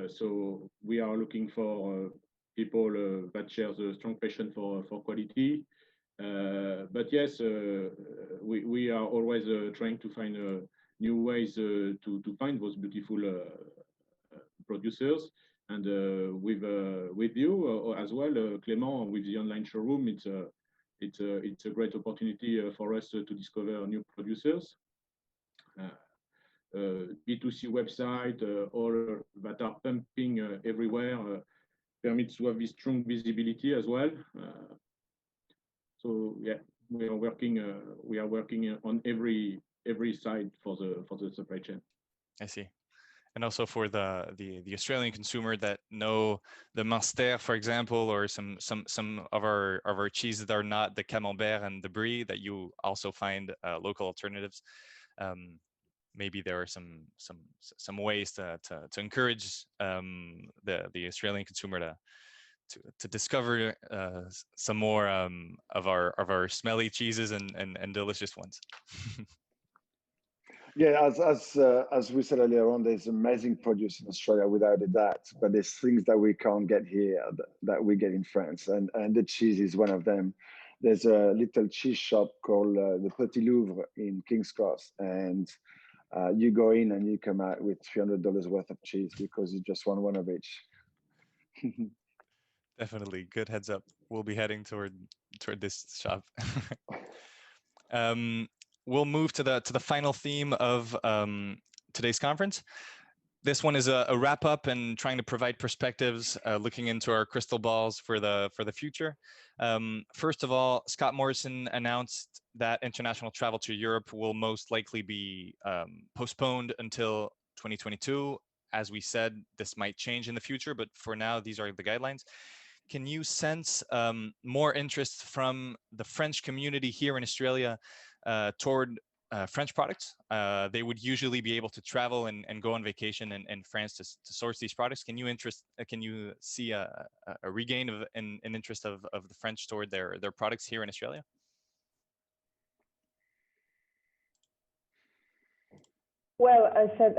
So we are looking for people that share a strong passion for quality. But yes, we are always trying to find new ways to find those beautiful producers. And with you as well, Clément, with the online showroom, it's a great opportunity for us to discover new producers. B2C website, all that are pumping everywhere, permits to have this strong visibility as well. So yeah, we are working on every side for the supply chain. I see. And also for the Australian consumer that know the Munster, for example, or some of our cheeses that are not the Camembert and the Brie, that you also find local alternatives. Maybe there are some ways to encourage the Australian consumer to discover some more of our smelly cheeses and delicious ones. Yeah, as we said earlier on, there's amazing produce in Australia without a doubt, but there's things that we can't get here that we get in France, and the cheese is one of them. There's a little cheese shop called the Petit Louvre in King's Cross, and you go in and you come out with $300 worth of cheese because you just want one of each. Definitely, good heads up. We'll be heading toward this shop. We'll move to the final theme of today's conference. This one is a wrap up and trying to provide perspectives, looking into our crystal balls for the future. First of all, Scott Morrison announced that international travel to Europe will most likely be postponed until 2022. As we said, this might change in the future, but for now, these are the guidelines. Can you sense more interest from the French community here in Australia toward French products? They would usually be able to travel and go on vacation in France to source these products. Can you see a regain of an interest of the French toward their products here in Australia? Well, I said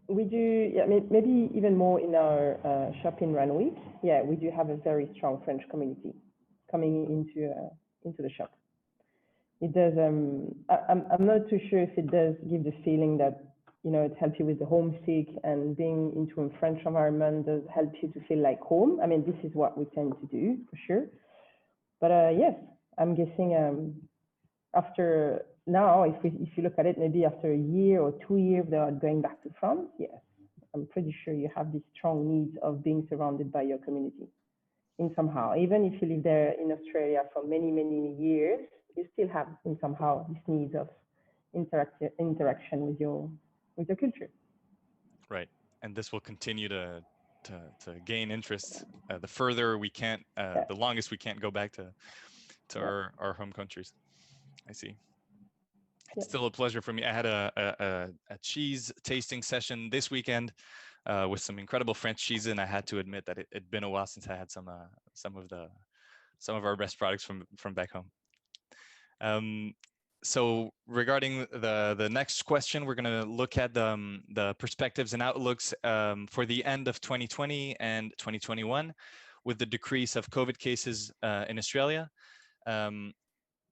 we do, yeah, maybe even more in our shop in Randwick. Yeah, we do have a very strong French community coming into the shop. It does. I'm not too sure if it does give the feeling that, you know, it helps you with the homesick, and being into a French environment does help you to feel like home. I mean, this is what we tend to do for sure. But yes, I'm guessing after now, if you look at it, maybe after a year or 2 years without going back to France, yes, I'm pretty sure you have this strong need of being surrounded by your community in somehow. Even if you live there in Australia for many, many years, you still have in somehow this need of interaction with your culture. Right, and this will continue to gain interest the further we can't, the longest we can't go back to our home countries. I see. It's still a pleasure for me. I had a cheese tasting session this weekend with some incredible French cheese, and I had to admit that it'd been a while since I had some of our best products from back home. So regarding the next question, we're going to look at the perspectives and outlooks for the end of 2020 and 2021 with the decrease of COVID cases in Australia.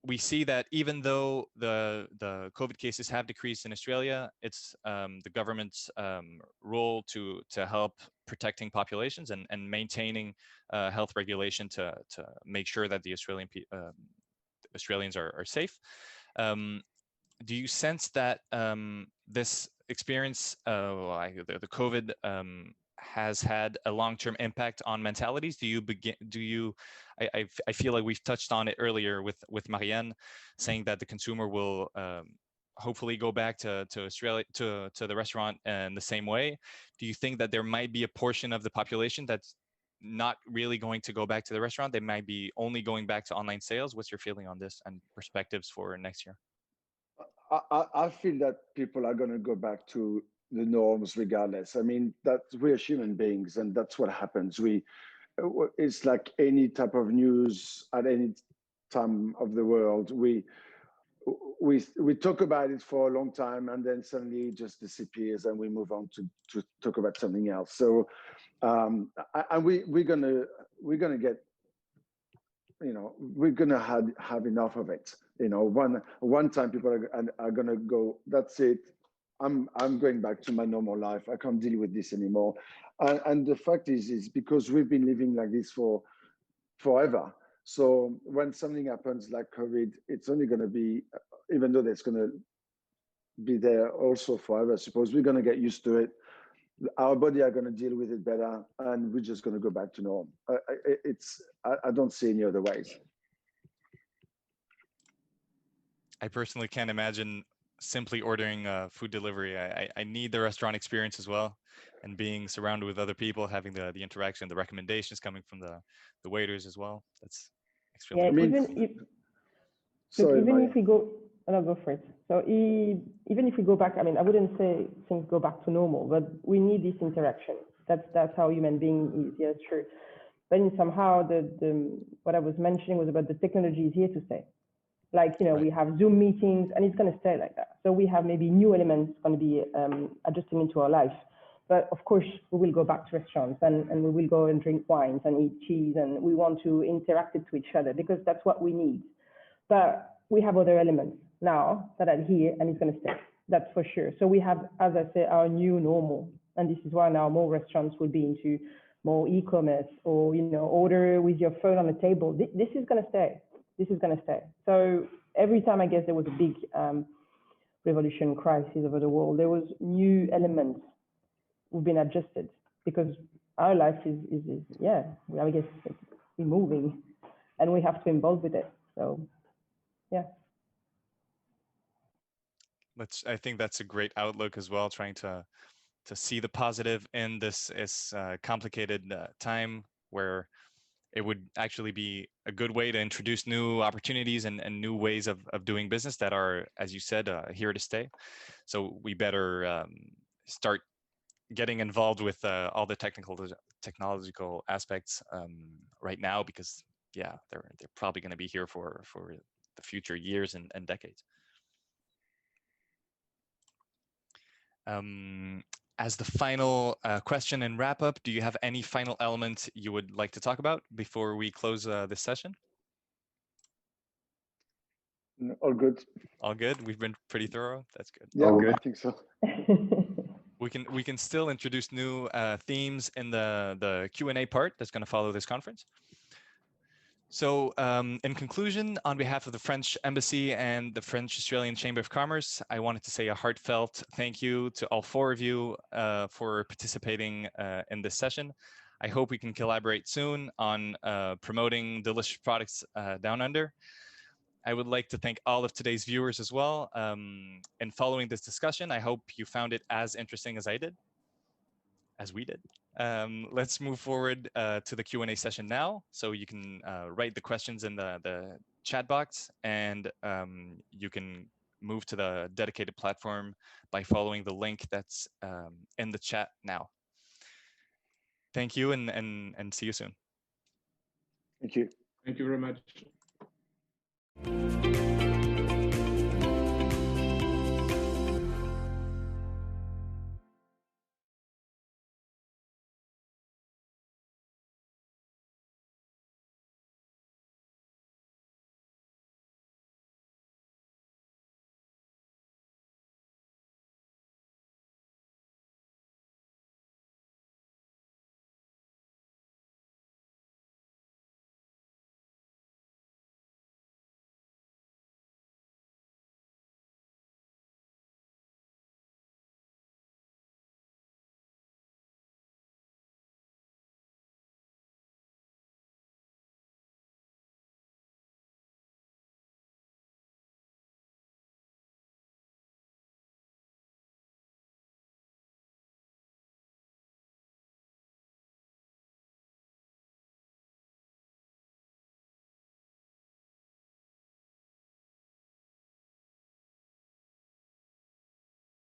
We see that even though the COVID cases have decreased in Australia, it's the government's role to help protecting populations and maintaining health regulation to make sure that the Australians are safe. Do you sense that this experience, the COVID, has had a long-term impact on mentalities? I feel like we've touched on it earlier with Marianne, saying that the consumer will hopefully go back to Australia, to the restaurant in the same way. Do you think that there might be a portion of the population that's not really going to go back to the restaurant. They might be only going back to online sales. What's your feeling on this and perspectives for next year? I feel that people are going to go back to the norms regardless. I mean, that we're human beings, and that's what happens. It's like any type of news at any time of the world. We talk about it for a long time, and then suddenly it just disappears, and we move on to talk about something else. So, and we're gonna get, we're gonna have enough of it. One time people are gonna go, that's it. I'm going back to my normal life. I can't deal with this anymore. And the fact is because we've been living like this for forever. So when something happens like COVID, it's only going to be, even though that's going to be there also forever, I suppose we're going to get used to it. Our body are going to deal with it better, and we're just going to go back to norm. I don't see any other ways. I personally can't imagine simply ordering food delivery. I need the restaurant experience as well, and being surrounded with other people, having the interaction, the recommendations coming from the waiters as well. That's extremely important. Even if we go, I'll go for it. So even if we go back, I mean, I wouldn't say things go back to normal, but we need this interaction. That's how human being is. Yes, true. But somehow what I was mentioning was about the technology is here to stay. Like, Right. We have Zoom meetings, and it's going to stay like that. So we have maybe new elements going to be adjusting into our life. But of course, we will go back to restaurants, and we will go and drink wines and eat cheese, and we want to interact it to each other because that's what we need. But we have other elements now that are here, and it's going to stay. That's for sure. So we have, as I say, our new normal. And this is why now more restaurants will be into more e-commerce or, order with your phone on the table. This is going to stay. This is going to stay. So every time, I guess, there was a big revolution crisis over the world, there was new elements who've been adjusted because our life is I guess we're moving and we have to involve with it. So, yeah. I think that's a great outlook as well, trying to see the positive in this complicated time where it would actually be a good way to introduce new opportunities and new ways of doing business that are, as you said, here to stay. So we better start getting involved with all the technological aspects right now, because they're probably going to be here for the future years and decades. As the final question and wrap up, do you have any final element you would like to talk about before we close this session? All good. All good. We've been pretty thorough. That's good. Yeah, All good. I think so. We can still introduce new themes in the Q&A part that's going to follow this conference. So in conclusion, on behalf of the French Embassy and the French-Australian Chamber of Commerce, I wanted to say a heartfelt thank you to all four of you for participating in this session. I hope we can collaborate soon on promoting delicious products down under. I would like to thank all of today's viewers as well. And following this discussion, I hope you found it as interesting as we did. Let's move forward to the Q&A session now. So you can write the questions in the chat box, and you can move to the dedicated platform by following the link that's in the chat now. Thank you, and see you soon. Thank you. Thank you very much.